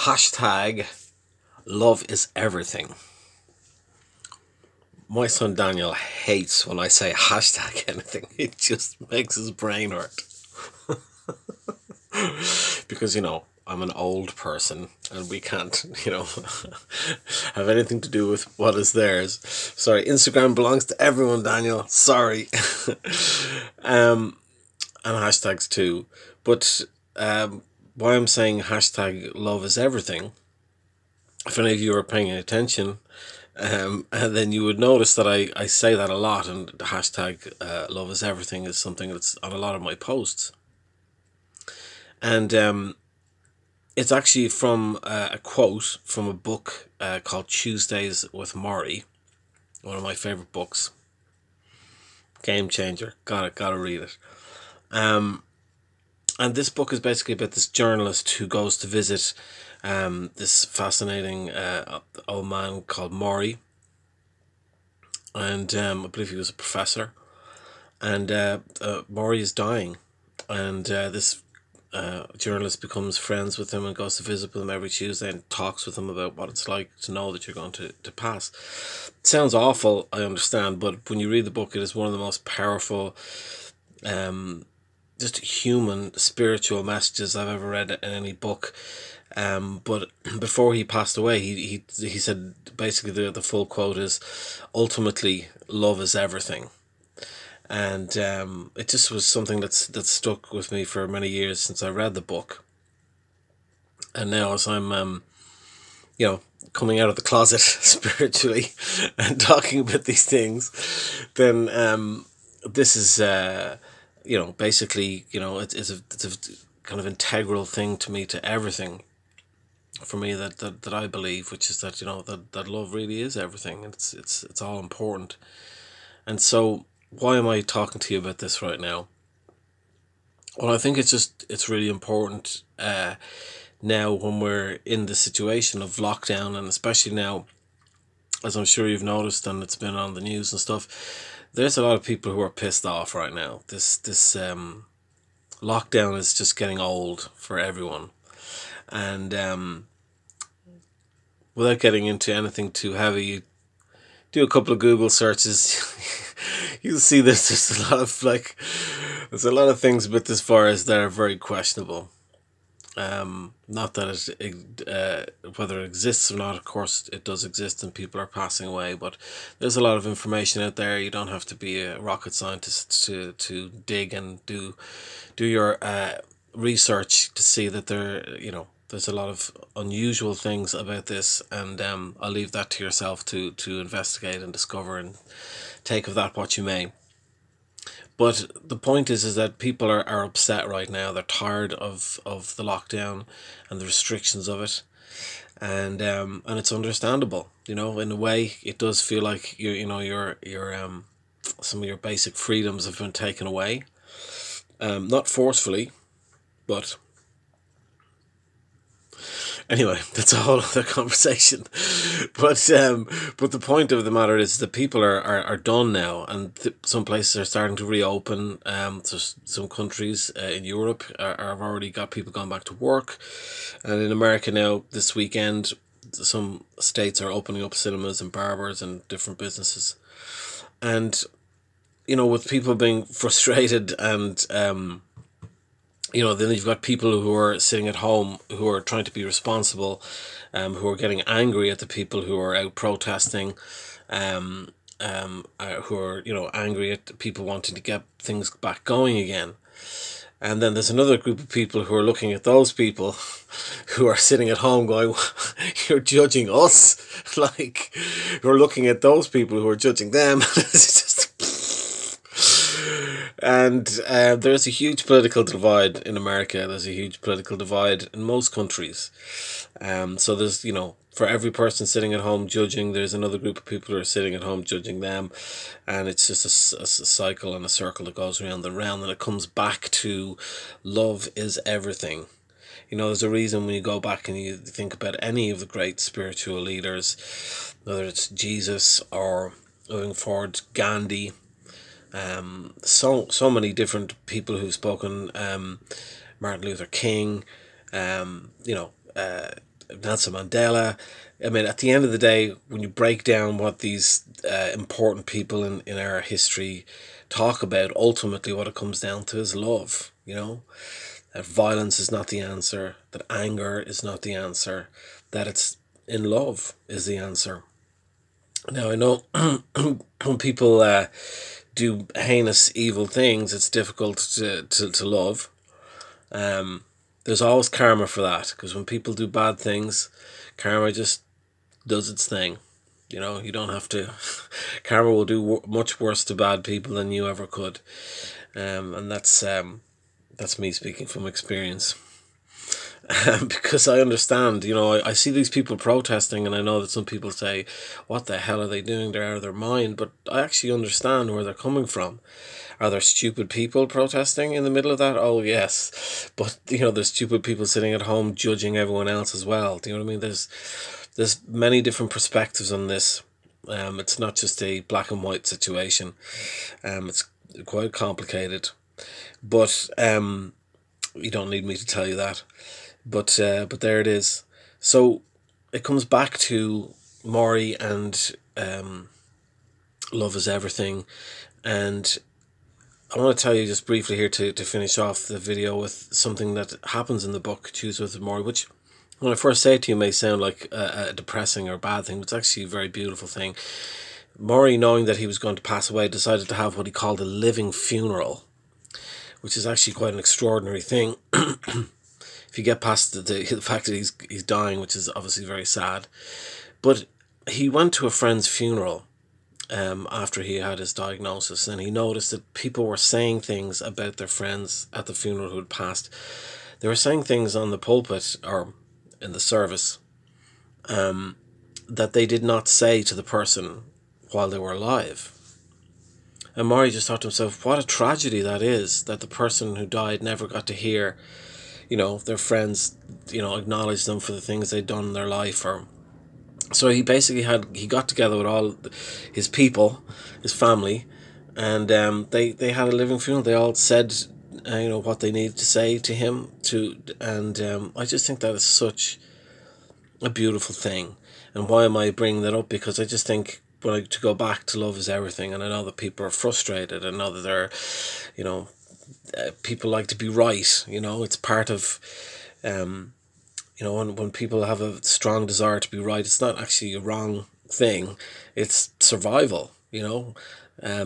Hashtag love is everything. My son Daniel hates when I say hashtag anything. It just makes his brain hurt. Because, I'm an old person and we can't, have anything to do with what is theirs. Sorry, Instagram belongs to everyone, Daniel. Sorry. And hashtags too. But why I'm saying hashtag love is everything, if any of you are paying attention, and then you would notice that I say that a lot, and the hashtag love is everything is something that's on a lot of my posts. And it's actually from a quote from a book called Tuesdays with Morrie, one of my favorite books. Game changer. Gotta read it. And this book is basically about this journalist who goes to visit this fascinating old man called Morrie. And I believe he was a professor. And Morrie is dying. And this journalist becomes friends with him and goes to visit with him every Tuesday and talks with him about what it's like to know that you're going to pass. It sounds awful, I understand, but when you read the book, it is one of the most powerful just human spiritual messages I've ever read in any book. But before he passed away, he said basically the full quote is, ultimately love is everything. And it just was something that stuck with me for many years since I read the book. And now as I'm coming out of the closet spiritually and talking about these things, then this is basically, it's a kind of integral thing to me, to everything for me that I believe, which is that that love really is everything. It's all important. And so why am I talking to you about this right now? Well, I think it's really important now when we're in the situation of lockdown, and especially now, as I'm sure you've noticed and it's been on the news and stuff, there's a lot of people who are pissed off right now. This lockdown is just getting old for everyone. And without getting into anything too heavy, you do a couple of Google searches, you'll see there's a lot of things about this virus that are very questionable. Not that whether it exists or not, of course it does exist and people are passing away, but there's a lot of information out there. You don't have to be a rocket scientist to dig and do your research to see that there's a lot of unusual things about this, and I'll leave that to yourself to investigate and discover, and take of that what you may. But the point is that people are upset right now. They're tired of the lockdown and the restrictions of it, and it's understandable. In a way, it does feel like your some of your basic freedoms have been taken away, not forcefully, but. Anyway, that's a whole other conversation. But the point of the matter is that people are done now, and some places are starting to reopen. So some countries in Europe have already got people going back to work, and in America now this weekend, some states are opening up cinemas and barbers and different businesses. And with people being frustrated and then you've got people who are sitting at home who are trying to be responsible, who are getting angry at the people who are out protesting, who are angry at people wanting to get things back going again. And then there's another group of people who are looking at those people who are sitting at home going, you're judging us, like you're looking at those people who are judging them. It's just. And there's a huge political divide in America. There's a huge political divide in most countries. So there's, for every person sitting at home judging, there's another group of people who are sitting at home judging them. And it's just a cycle and a circle that goes round and round. And it comes back to love is everything. There's a reason when you go back and you think about any of the great spiritual leaders, whether it's Jesus or moving forward, Gandhi, so many different people who've spoken, Martin Luther King, Nelson Mandela. I mean, at the end of the day, when you break down what these important people in our history talk about, ultimately what it comes down to is love, you know? That violence is not the answer, that anger is not the answer, that it's in love is the answer. Now, I know when people do heinous, evil things, it's difficult to love. There's always karma for that, because when people do bad things, karma just does its thing. You know, you don't have to. Karma will do much worse to bad people than you ever could, and that's me speaking from experience. Because I understand, you know, I see these people protesting, and I know that some people say, "What the hell are they doing? They're out of their mind." But I actually understand where they're coming from. Are there stupid people protesting in the middle of that? Oh yes, but you know, there's stupid people sitting at home judging everyone else as well. Do you know what I mean? There's many different perspectives on this. It's not just a black and white situation. It's quite complicated, but you don't need me to tell you that. But there it is. So it comes back to Maury and Love is Everything, and I want to tell you just briefly here to finish off the video with something that happens in the book Choose with Maury, which when I first say it to you may sound like a depressing or bad thing, but it's actually a very beautiful thing. Maury, knowing that he was going to pass away, decided to have what he called a living funeral, which is actually quite an extraordinary thing. If you get past the fact that he's dying, which is obviously very sad. But he went to a friend's funeral after he had his diagnosis, and he noticed that people were saying things about their friends at the funeral who had passed. They were saying things on the pulpit or in the service that they did not say to the person while they were alive. And Maury just thought to himself, what a tragedy that is, that the person who died never got to hear, you know, their friends, you know, acknowledge them for the things they'd done in their life. Or so he basically he got together with all his people, his family, and they had a living funeral. They all said you know, what they needed to say to him, and I just think that is such a beautiful thing. And why am I bringing that up? Because I just think, to go back to Love is Everything, and I know that people are frustrated, I know that they're, you know, people like to be right, you know, it's part of you know, when people have a strong desire to be right, it's not actually a wrong thing, it's survival, you know,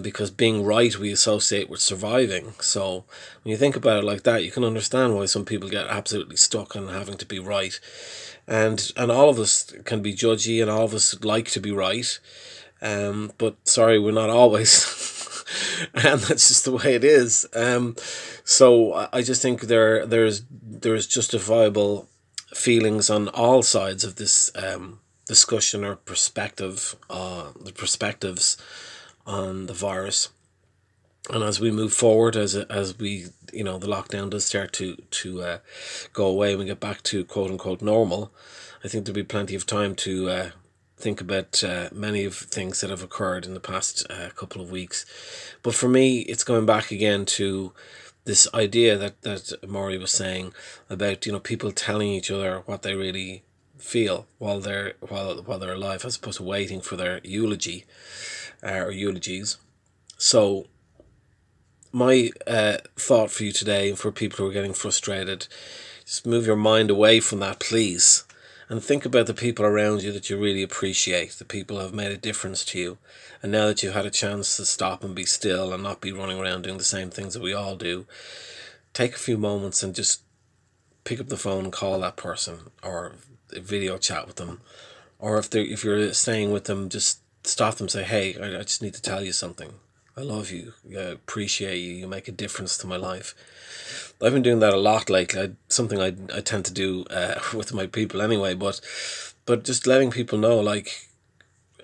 because being right we associate with surviving. So when you think about it like that, you can understand why some people get absolutely stuck on having to be right. And all of us can be judgy, and all of us like to be right, but sorry, we're not always. And that's just the way it is. So I just think there's justifiable feelings on all sides of this discussion or perspective, the perspectives on the virus. And as we move forward, as we, you know, the lockdown does start to go away and we get back to quote unquote normal, I think there'll be plenty of time to think about many of things that have occurred in the past couple of weeks. But for me, it's going back again to this idea that Maury was saying about, you know, people telling each other what they really feel while they're alive, as opposed to waiting for their eulogy or eulogies. So my thought for you today, and for people who are getting frustrated, just move your mind away from that, please, and think about the people around you that you really appreciate, the people who have made a difference to you. And now that you've had a chance to stop and be still and not be running around doing the same things that we all do, take a few moments and just pick up the phone and call that person, or video chat with them, or if you're staying with them, just stop them and say, hey, I just need to tell you something. I love you. I appreciate you. You make a difference to my life. I've been doing that a lot lately. Something I tend to do with my people anyway. But just letting people know, like,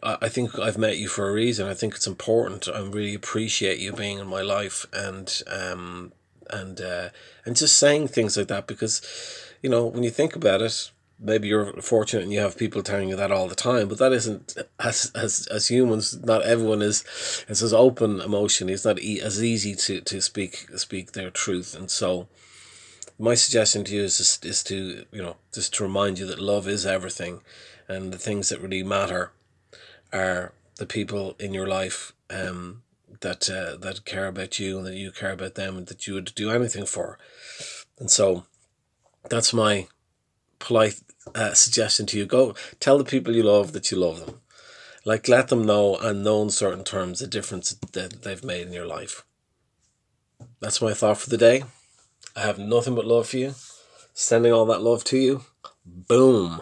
I think I've met you for a reason. I think it's important. I really appreciate you being in my life, and just saying things like that, because, you know, when you think about it, maybe you're fortunate and you have people telling you that all the time, but that isn't, as humans, not everyone is as open emotionally. It's not as easy to speak their truth. And so My suggestion to you is to, just to remind you that love is everything, and the things that really matter are the people in your life, that care about you, and that you care about them, and that you would do anything for. And so that's my polite suggestion to you. Go tell the people you love that you love them. Like, let them know, and know in certain terms, the difference that they've made in your life. That's my thought for the day. I have nothing but love for you. Sending all that love to you. Boom.